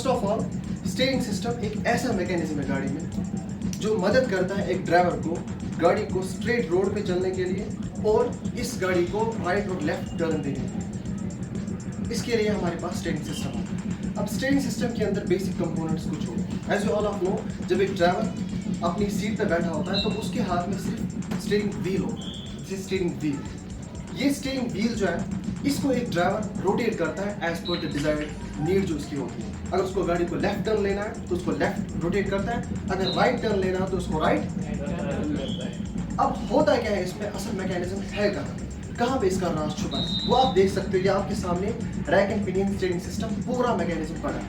First of all steering system एक ऐसा mechanism है गाड़ी में जो मदद करता है एक ड्राइवर को गाड़ी को स्ट्रेट रोड पे चलने के लिए और इस गाड़ी को राइट और लेफ्ट टर्न देने के लिए। इसके लिए हमारे पास स्टीयरिंग सिस्टम है। अब स्टीयरिंग सिस्टम के अंदर बेसिक कंपोनेंट्स कुछ होते हैं। As you all of know, जब एक ड्राइवर अपनी सीट पर बैठा होता है तो उसके हाथ में सिर्फ स्टीयरिंग व्हील होता है। स्टीयरिंग व्हील, ये स्टीयरिंग व्हील जो है इसको एक ड्राइवर रोटेट करता है as per the desired need जो उसकी होती है। अगर उसको गाड़ी को लेफ्ट टर्न लेना है तो उसको लेफ्ट रोटेट करता है, अगर राइट टर्न लेना है तो उसको राइट। अब होता क्या है इसमें, असल मैकेनिज्म है कहाँ पे इसका राज छुपा है वो आप देख सकते हो। ये आपके सामने rack and pinion steering system पूरा मैकेनिज्म पड़ा है,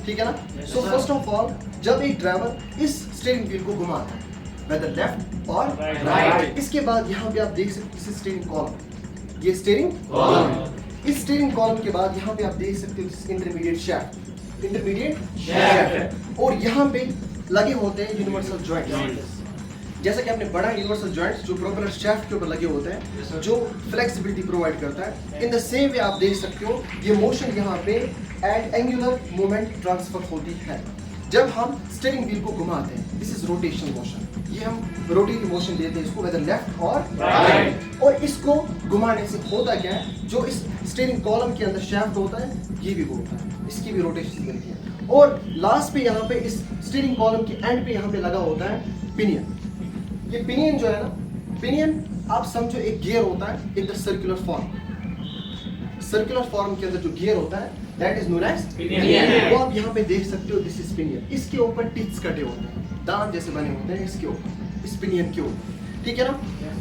ठीक है ना। सो फर्स्ट ऑफ ऑल जब एक ड्राइवर इस स्टीयरिंग व्हील को घुमाता है वेदर लेफ्ट और राइट, इसके बाद यहाँ पे आप देख सकते हैं स्टीयरिंग कॉलम, ये स्टीयरिंग कॉलम। इस स्टीयरिंग कॉलम के बाद यहाँ पे आप देख सकते हो इंटरमीडिएट शैफ्ट, और यहाँ पे लगे होते हैं यूनिवर्सल जॉइंट्स। जैसा कि आपने बड़ा यूनिवर्सल जॉइंट्स जो प्रोपेलर शैफ्ट के ऊपर लगे होते हैं जो फ्लेक्सिबिलिटी प्रोवाइड करता है। इन द सेम वे आप देख सकते हो ये मोशन यहाँ पे एट एंगुलर मोमेंट ट्रांसफर होती है जब हम स्टीयरिंग व्हील को घुमाते हैं। दिस इज रोटेशनल मोशन, ये हम रोटेटिंग मोशन देते हैं इसको वेदर लेफ्ट और राइट। और इसको घुमाने से होता क्या है, जो इस स्टीयरिंग कॉलम के अंदर शैफ्ट होता है ये भी घूमता है, इसकी भी रोटेशन बनती है। और लास्ट पे यहाँ पे इस स्टीयरिंग कॉलम के एंड पे यहाँ पे लगा होता है पिनियन। ये पिनियन जो है ना, पिनियन आप समझो एक गियर होता है in the circular form. Circular form के अंदर जो गियर होता है that is known as pinion. वो आप यहाँ पे देख सकते हो, दिस इज पिनियन। इसके ऊपर टिप्स कटे होते हैं, दांत जैसे बने होते हैं इसके ऊपर, इस पिनियन के ऊपर, ठीक है ना।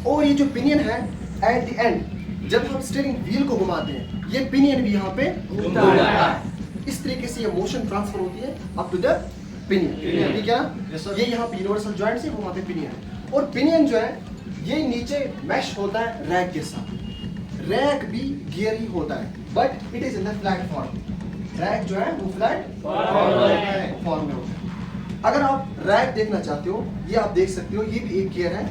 और ये जो पिनियन है एट द एंड जब हम स्टीयरिंग व्हील को घुमाते हैं ये पिनियन भी यहाँ पे घूमता है। इस तरीके से ये मोशन ट्रांसफर होती है अप टू द पिनियन, ठीक है ना। ये यहाँ पे यूनिवर्सल जॉइंट से वहाँ पे पिनियन है। और पिनियन जो है ये नीचे मैश होता है रैक के साथ। रैक भी गियर ही होता है but it is in the flat form. Rack जो है वो फ्लैट फॉर्म में होता है। अगर आप रैक देखना चाहते हो ये आप देख सकते हो, ये भी एक गियर है।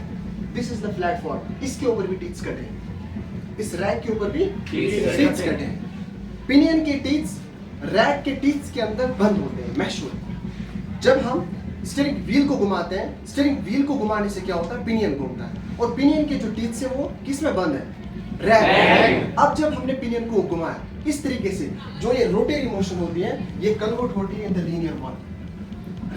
This is the flat form, इसके ऊपर भी टीथ्स कटे हैं, इस रैक के ऊपर भी टीथ्स कटे हैं। पिनियन के टीथ्स रैक के टीथ्स के अंदर बंद होते हैं, मैश होते हैं। जब हम स्टीयरिंग व्हील को घुमाते हैं, स्टीयरिंग व्हील को घुमाने से क्या होता है, पिनियन घूमता है और पिनियन के जो टीथ्स है वो किस में बंद है, रैक। अब जब हमने पिनियन को घुमाया इस तरीके से जो ये रोटेटिंग मोशन होती है ये कन्वर्ट होती है in the linear one.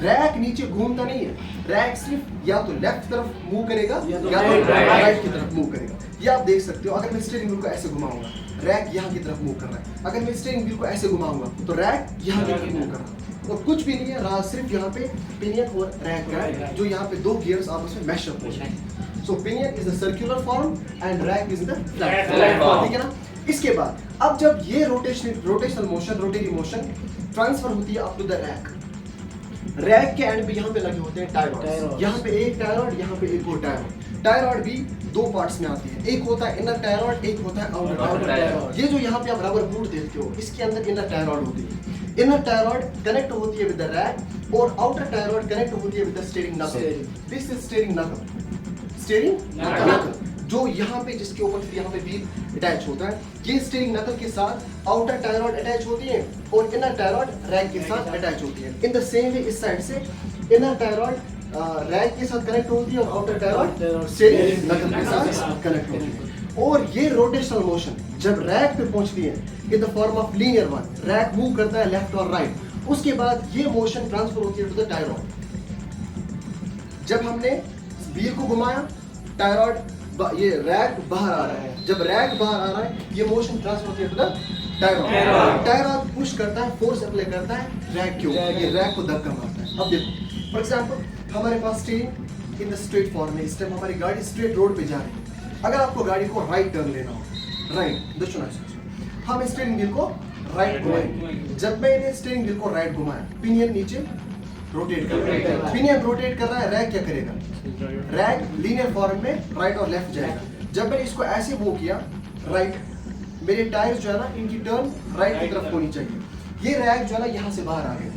Rack नीचे घूमता नहीं है, रैक सिर्फ या तो लेफ्ट तरफ मूव करेगा या तो राइट की तरफ मूव करेगा। ये आप देख सकते हो। अगर मैं स्टीयरिंग व्हील को ऐसे घुमाऊंगा रैक यहाँ की तरफ मूव कर रहा है, अगर मैं स्टीयरिंग व्हील को ऐसे घुमाऊंगा तो रैक यहाँ की तरफ मूव कर रहा है। और कुछ भी नहीं है, राज सिर्फ यहाँ पे पिनियन और रैक का है जो यहाँ पे दो गियर्स आपस में मैश अप होते हैं। So pinion is the circular form and rack is the flat form, ठीक है ना। इसके बाद अब जब ये rotational motion, rotating motion transfer होती है up to the rack, rack के एंड पे यहाँ पे लगे होते हैं टाई रॉड्स। यहाँ पे एक टाई रॉड, यहाँ पे एक और टाई रॉड। टाई रॉड भी दो पार्ट्स में आती है, एक होता है इनर टाई रॉड, एक होता है आउटर टाई रॉड। ये जो यहाँ पे आप रबर बूट देखते हो इसके अंदर इनर टाई रॉड होती है। इनर टाई रॉड कनेक्ट होती है विद द रैक और आउटर टाई रॉड कनेक्ट होती है विद द स्टीयरिंग नकल। दिस इज स्टीयरिंग नकल, स्टीयरिंग नकल जो यहाँ पे जिसके ऊपर यहाँ पे व्हील अटैच होता है। ये स्टीयरिंग नकल के साथ आउटर टाई रॉड अटैच होती है और इनर टाई रॉड रैक के साथ अटैच होती है। इन द सेम वे इस साइड से इनर टाई रॉड रैक के साथ कनेक्ट होती है और आउटर टाई रॉड स्टीयरिंग नकल के साथ कनेक्ट होती है। और ये रोटेशनल मोशन जब रैक पे पहुंचती है in the form of linear one, rack move करता है लेफ्ट और राइट, उसके बाद ये मोशन ट्रांसफर होती है टू द टाई रॉड। जब हमने व्हील को घुमाया टाई रॉड, ये रैक बाहर आ रहा है, जब रैक बाहर आ रहा है ये मोशन ट्रांसफर होती है to the tie rod. Tie rod push करता है, फोर्स अप्लाई करता है रैक के ऊपर, ये रैक को धक्का मारता है। अब देखो फॉर एग्जांपल हमारे पास steering in the straight form में, इस टाइम हमारी गाड़ी स्ट्रेट रोड पे जा रही है। अगर आपको गाड़ी को राइट टर्न लेना हो, राइट हम स्टीयरिंग व्हील को राइट घुमाएंगे। जब मैंने स्टीयरिंग व्हील को राइट घुमाया पिनियन नीचे रोटेट कर रहा है, पिनियन रोटेट कर रहा है, रैक क्या करेगा, रैक लीनियर फॉर्म में राइट और लेफ्ट जाएगा। जब मैंने इसको ऐसे मूव किया राइट, मेरे टायर जो है ना इनकी टर्न राइट की तरफ होनी चाहिए। ये रैक जो है ना यहाँ से बाहर आ गया,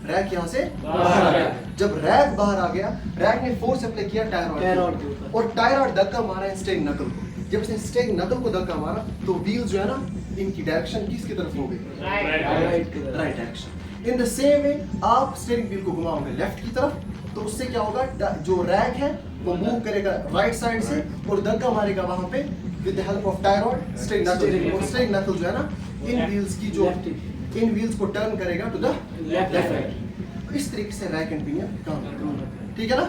रैक यहाँ से बाहर आ गया। जब रैक बाहर आ गया, रैक ने फोर्स अप्लाई किया टायर रॉड के ऊपर और टायर रॉड धक्का मारा है स्टीयरिंग नकल को। जब इसने स्टीयरिंग नकल को धक्का मारा तो व्हील जो है ना इनकी डायरेक्शन किसकी तरफ होगी? Right right direction. In the same way आप स्टीयरिंग व्हील को घुमाओगे लेफ्ट की तरफ, तो उससे क्या होगा, जो रैक है वो मूव करेगा राइट साइड से और धक्का मारेगा वहां पे with the help of tyre rod steering नकल। और स्टीयरिंग नकल जो है ना, इन व्हील्स की जो इन व्हील्स को टर्न करेगा टू द लेफ्ट। इस तरीके से रैक एंड पिनियन काम करता है। ठीक है ना?